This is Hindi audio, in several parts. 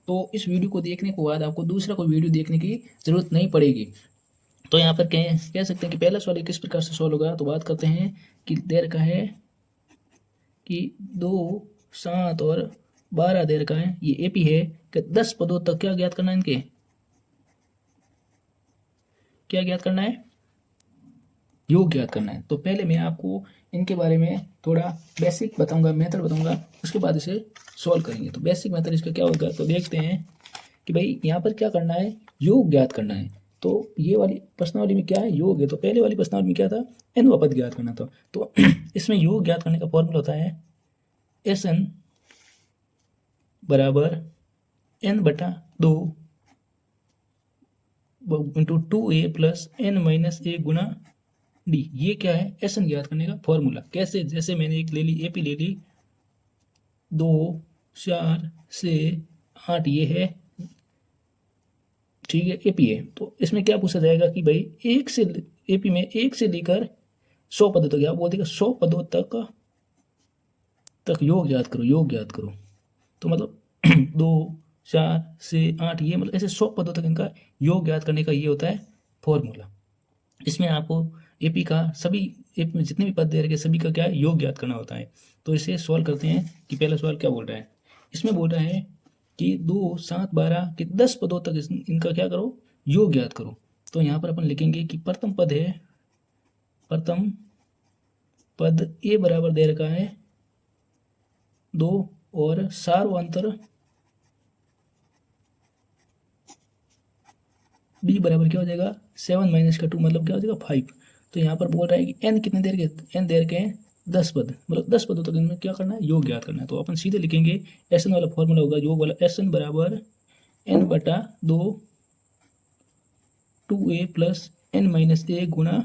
तो इस वीडियो को देखने के बाद आपको दूसरा कोई वीडियो देखने की ज़रूरत नहीं पड़ेगी। तो यहाँ पर कह सकते हैं कि पहला सवाल किस प्रकार से सॉल्व होगा। तो बात करते हैं कि देर का है कि 2, 7 और 12 देर का है, ये एपी है कि 10 पदों तक क्या ज्ञात करना है, इनके क्या ज्ञात करना है, योग ज्ञात करना है। तो पहले मैं आपको इनके बारे में थोड़ा बेसिक बताऊंगा, मेथड बताऊंगा, उसके बाद इसे सॉल्व करेंगे। तो बेसिक मेथड इसका क्या होगा, तो देखते हैं कि भाई यहाँ पर क्या करना है, योग ज्ञात करना है। तो ये वाली प्रश्नावली में क्या है, योग है। तो पहले वाली प्रश्नावली में क्या था, एन वा पद ज्ञात करना था। तो इसमें योग ज्ञात करने का फॉर्मूला होता है एस एन बराबर एन बटा 2 into 2a plus n minus a गुना डी। ये क्या है, एस एन ज्ञात करने का फॉर्मूला। कैसे, जैसे मैंने एक ले ली, एपी ले ली, 2, 4 से 8 ये है, ठीक है, एपी है। तो इसमें क्या पूछा जाएगा कि भाई एक से एपी में 1 से लेकर 100 पदों तक, क्या बोल देगा, 100 पदों तक योग ज्ञात करो, योग ज्ञात करो। तो मतलब 2, 4 से 8 ये मतलब ऐसे 100 पदों तक इनका योग ज्ञात करने का ये होता है फॉर्मूला। इसमें आपको एपी का सभी, एपी में जितने भी पद दे रखे सभी का क्या है, योग ज्ञात करना होता है। तो इसे सॉल्व करते हैं कि पहला सवाल क्या बोल रहा है। इसमें बोल रहा है कि 2, 7, 12 के 10 पदों तक इनका क्या करो, योग ज्ञात करो। तो यहाँ पर अपन लिखेंगे कि प्रथम पद है, प्रथम पद ए बराबर दे रखा है 2 और सार्वंतर बी बराबर क्या हो जाएगा, 7 माइनस का 2 मतलब क्या हो जाएगा 5। तो यहाँ पर बोल रहा है कि एन कितने देर के, एन देर के हैं 10 पद, मतलब 10 पदों तक इनमें क्या करना है, योग ज्ञात करना है। तो अपन सीधे लिखेंगे एस एन वाला फॉर्मूला होगा, योग वाला, एस एन बराबर एन बटा 2 2a plus n minus a गुना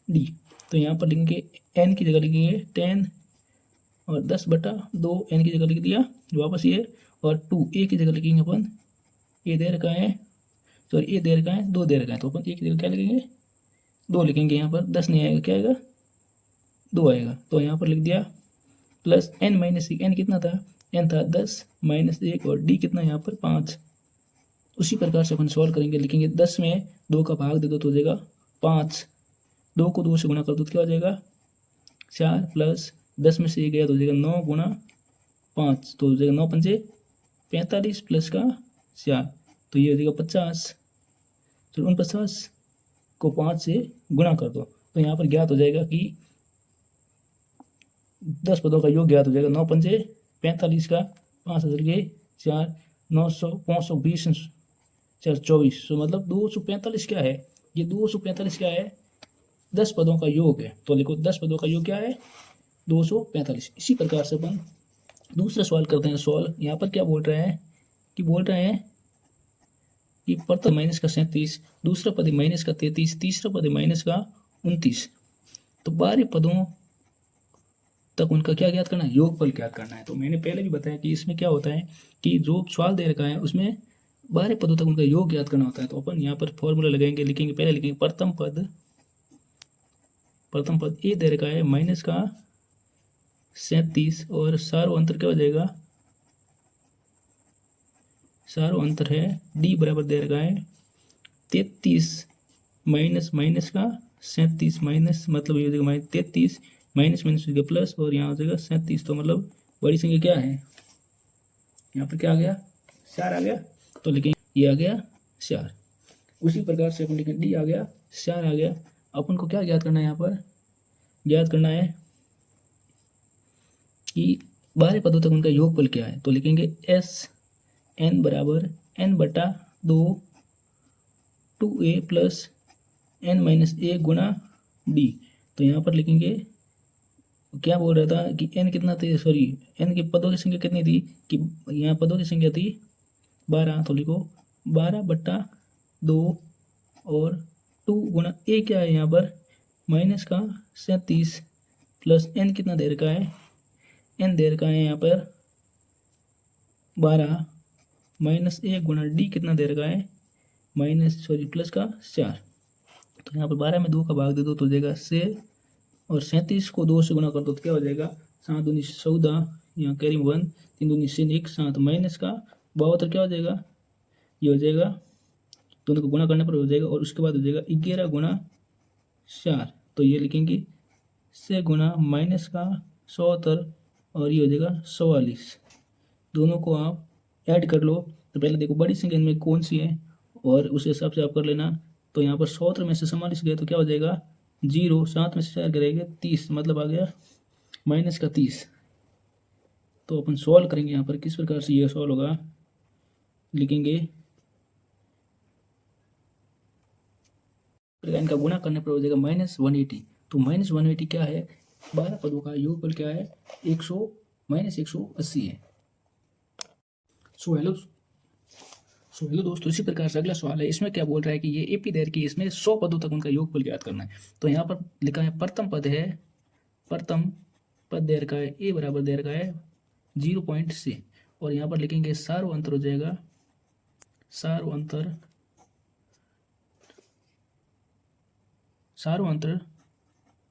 डी। तो यहाँ पर लिखेंगे एन की जगह लिखेंगे 10 और 10 बटा 2, एन की जगह लिख दिया वापस ये, और 2a की जगह लिखेंगे अपन, ए दे रखा है, सॉरी ए दे रखा है 2 दे रखा है, तो अपन ए की जगह क्या लिखेंगे 2 लिखेंगे। यहाँ पर 10 नहीं आएगा, क्या आएगा 2 आएगा। तो यहाँ पर लिख दिया प्लस एन माइनस एक, एन कितना था, एन था 10 माइनस 1 और डी कितना यहाँ पर 5। उसी प्रकार से अपन सॉल्व करेंगे, लिखेंगे 10 में 2 का भाग दे दो तो हो जाएगा 5, 2 को 2 से गुणा कर दो तो क्या हो जाएगा 4, प्लस 10 में से 1 गया तो हो जाएगा 9 गुणा 5, तो हो जाएगा 9 पंजे 45 प्लस का 4, तो ये हो जाएगा 50। तो 49 को 5 से गुणा कर दो तो यहाँ पर ज्ञात हो जाएगा कि 10 पदों का योग ज्ञात हो जाएगा। 9 पंजे 45 का 5 हजार के 4, 900 520 4 24, तो मतलब 245 क्या है, ये 245 क्या है, 10 पदों का योग है। तो लिखो 10 पदों का योग क्या है, 245। इसी प्रकार से अपन दूसरा सवाल करते हैं सॉल्व। यहाँ पर क्या बोल रहे हैं कि बोल रहे हैं कि प्रथम माइनस का 37, दूसरा पद माइनस का 33, तीसरा पद माइनस का 29। तो 12 पदों तक उनका क्या ज्ञात करना है, योगफल ज्ञात करना है। तो मैंने पहले भी बताया कि इसमें क्या होता है कि जो सवाल दे रखा है उसमें 12 पदों तक उनका योग ज्ञात करना होता है। तो अपन यहाँ पर फॉर्मूला लगाएंगे, लिखेंगे, पहले लिखेंगे प्रथम पद ए दे रखा है माइनस का 37 और सारो अंतर क्या हो जाएगा, सारो अंतर है डी बराबर दे रखा है 33 माइनस का 37 माइनस, मतलब ये हो जाएगा माइनस 33 माइनस माइनस हो जाएगा प्लस, और यहाँ हो जाएगा 37। तो मतलब बड़ी संख्या क्या है, यहाँ पर क्या आ गया 4 आ गया, तो लिखेंगे ये आ गया 4। उसी प्रकार से अपन लिखेंगे डी आ गया 4 आ गया। अपन को क्या ज्ञात करना है, यहाँ पर ज्ञात करना है कि 12 पदों तक उनका योगफल क्या है। तो लिखेंगे एस एन बराबर एन बटा 2 2a plus n minus a गुना डी। तो यहाँ पर लिखेंगे क्या बोल रहा था कि एन कितना थी, सॉरी एन के पदों की संख्या कितनी थी, कि यहाँ पदों की संख्या थी 12, तो लिखो 12 बट्टा 2 और 2 गुना ए क्या है यहाँ पर माइनस का 37 प्लस एन कितना दे रखा है, एन दे रखा है यहाँ पर 12 माइनस ए गुना डी कितना दे रखा है माइनस, सॉरी प्लस का 4। तो यहाँ पर 12 में 2 का भाग दे दो तो हो जाएगा 6, और 37 को 2 से गुणा कर दो तो क्या हो जाएगा 7 दूनी 14, यहाँ कैरी 1, 3 दूनी 1, 7 माइनस का 72 क्या हो जाएगा, ये हो जाएगा, दोनों को गुणा करने पर हो जाएगा, और उसके बाद हो जाएगा 11 गुणा 4, तो ये लिखेंगे से गुणा माइनस का 74, और ये हो जाएगा 44। दोनों को आप ऐड कर लो, तो पहले देखो बड़ी संख्या में कौन सी है और उस हिसाब से आप कर लेना। तो यहाँ पर 74 में से 44 गया तो क्या हो जाएगा 0, 7 में से 4 गिरेगा 30, मतलब आ गया माइनस का 30। तो अपन सॉल्व करेंगे यहाँ पर, किस प्रकार से ये सॉल्व होगा, लिखेंगे इनका गुणा करने पर हो जाएगा -180। तो -180 क्या है, 12 पदों का योगफल क्या है, 100 -180 है। सो हेलो दोस्तों, इसी प्रकार से अगला सवाल है। इसमें क्या बोल रहा है कि ये एपी दैर की, इसमें 100 पदों तक उनका योगफल ज्ञात करना है। तो यहाँ पर लिखा है प्रथम पद है, प्रथम पद दैर का है ए बराबर दैर का है 0.6, और यहाँ पर लिखेंगे सार्व अंतर हो जाएगा, सार्व अंतर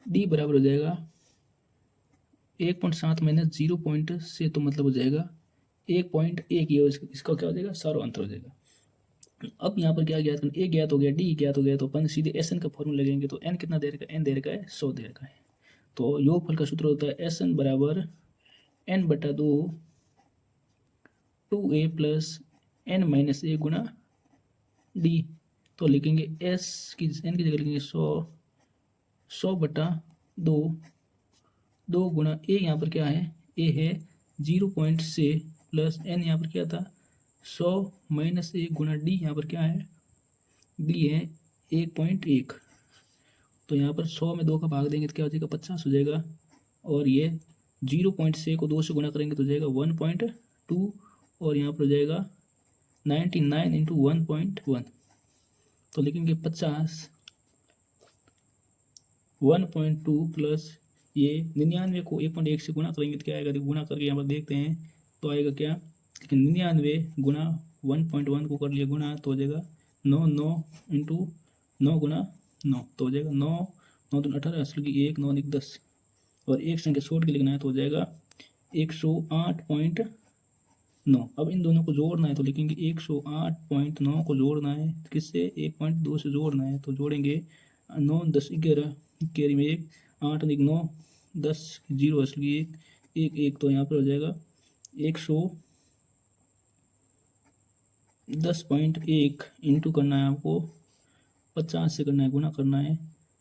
डी बराबर हो जाएगा 1.7 माइनस 0 से, तो मतलब हो जाएगा 1.1, ये इसका क्या हो जाएगा, सार्व अंतर हो जाएगा। अब यहाँ पर क्या ज्ञात करना, ए ज्ञात हो गया, डी ज्ञात हो गया, तो अपन सीधे एस एन का फॉर्मूला लगेंगे। तो एन कितना देर का, एन देर का है 100 देर का है। तो योगफल का सूत्र होता है एस एन बराबर एन बटा 2 2a प्लस एन माइनस ए गुणा डी। तो लिखेंगे एस की, एन की जगह लिखेंगे 100 बटा 2 गुणा ए, यहाँ पर क्या है, ए है 0.6 प्लस एन यहाँ पर क्या था 100 माइनस 1 गुणा डी, यहाँ पर क्या है, डी है 1.1। तो यहाँ पर 100 में 2 का भाग देंगे तो क्या हो जाएगा 50 हो जाएगा, और ये 0.6 को 2 से गुणा करेंगे तो हो जाएगा 1.2, और यहाँ पर हो जाएगा 99 इंटू 1.1। तो लिखेंगे 50 1.2 प्लस ये 99 को 1.1 से गुणा करेंगे तो क्या आएगा, गुणा करके यहाँ पर देखते हैं तो आएगा क्या, लेकिन 99 गुणा 1.1 को कर लिया गुणा, तो हो जाएगा 9 इंटू 9 गुणा 9, तो हो जाएगा 9 9 2 18, असल की 1 9 1 10, और एक संख्या छोड़ के लिखना है तो हो जाएगा 108.9। अब इन दोनों को जोड़ना है तो लिखेंगे 108.9 को जोड़ना है किससे, 1.2 से जोड़ना है, तो जोड़ेंगे 9 10 11, 11 में 1 8 1 9 10 0 असल की 1 1 1, तो यहाँ पर हो जाएगा 110.1 इंटू करना है आपको 50 से करना है, गुणा करना है,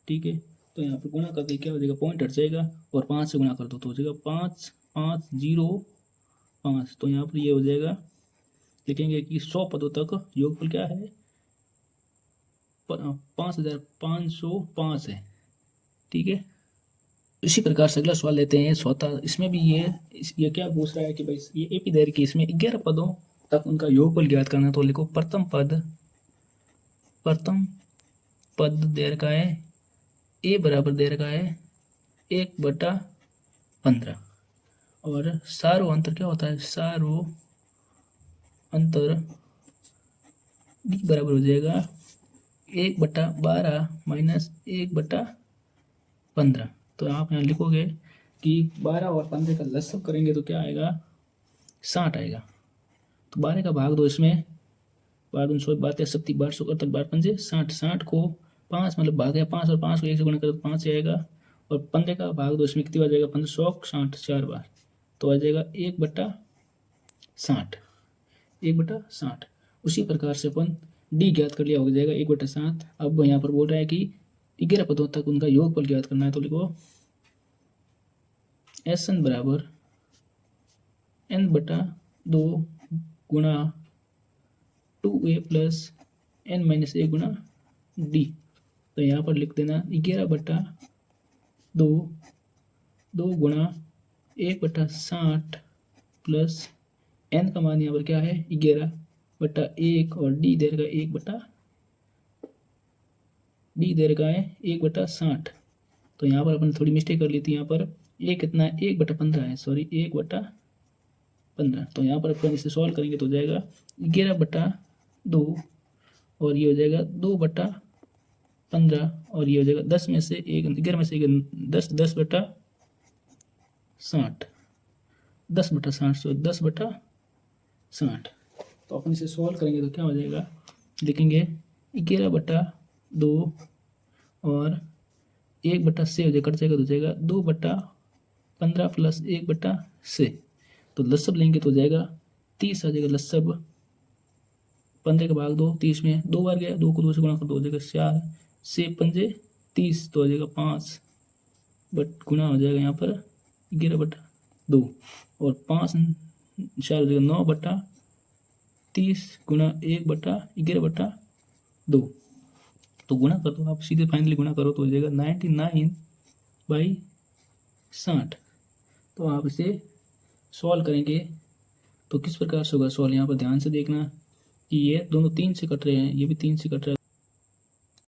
ठीक है। तो यहाँ पर गुणा करके क्या हो जाएगा, पॉइंट हट जाएगा और 5 से गुणा कर दो तो हो जाएगा 5505। तो यहाँ पर ये हो जाएगा, लिखेंगे कि 100 पदों तक योगफल क्या है 5505 है, ठीक है। इसी प्रकार से अगला सवाल लेते हैं स्वतः। इसमें भी ये क्या पूछ रहा है कि भाई ये एपी दैर की, इसमें 11 पदों तक उनका योगफल ज्ञात करना। तो लिखो प्रथम पद देर का है ए बराबर देर का है 1/15, और सार्व अंतर क्या होता है, सार्व अंतर डी बराबर हो जाएगा 1/12 माइनस 1/15। तो आप यहाँ लिखोगे कि 12 और 15 का लसक करेंगे तो क्या आएगा 60 आएगा। तो 12 का भाग दो इसमें, 12 100 12 70 12 78 12 पंजे 60, 60 को 5 मतलब भाग है 5, और 5 को 1 से गुणा करो तो 5 आएगा, और 15 का भाग दो इसमें कितनी बार जाएगा 15 60 4 बार, तो आ जाएगा 1/60। उसी प्रकार से अपन डी ज्ञात कर लिया हो जाएगा 1/7। अब यहाँ पर बोल रहा है कि 11 पदों तक उनका योगफल ज्ञात करना है। तो लिखो एस एन बराबर n/2 गुणा 2a प्लस n माइनस ए गुणा डी। तो यहाँ पर लिख देना 11/2 गुणा 1/60 प्लस n का मान यहाँ पर क्या है 11/1, और डी देर का 1/60। तो यहाँ पर अपन थोड़ी मिस्टेक कर ली थी, यहाँ पर एक कितना है 1/15 है, सॉरी 1/15। तो यहाँ पर अपन इसे सॉल्व करेंगे तो हो जाएगा 11/2, और ये हो जाएगा 2/15, और ये हो जाएगा 10 में से 1 11 में से 1 10 10/60 10/60 10/60। तो अपन इसे सॉल्व करेंगे तो क्या हो जाएगा, लिखेंगे 11/2 और 1/6 हो जाएगा, कट जाएगा तो जाएगा 2/15 प्लस 1/6। तो लसब लेंगे तो हो जाएगा 30 आ जाएगा लसब। 15 का भाग 2, 30 में 2 बार गया, 2 को 2 से गुणा कर दो हो जाएगा 4, से 5 30 तो हो जाएगा 5 बट गुना हो जाएगा यहाँ पर 11/2 और 5 4 हो जाएगा 9/30 गुना 1/11/2। तो गुना कर दो आप, सीधे फाइनली गुना करो तो हो जाएगा 99/60। तो आप इसे सॉल्व करेंगे तो किस प्रकार से होगा सॉल्व, यहाँ पर ध्यान से देखना कि ये दोनों 3 से कट रहे हैं, ये भी 3 से कट रहा है।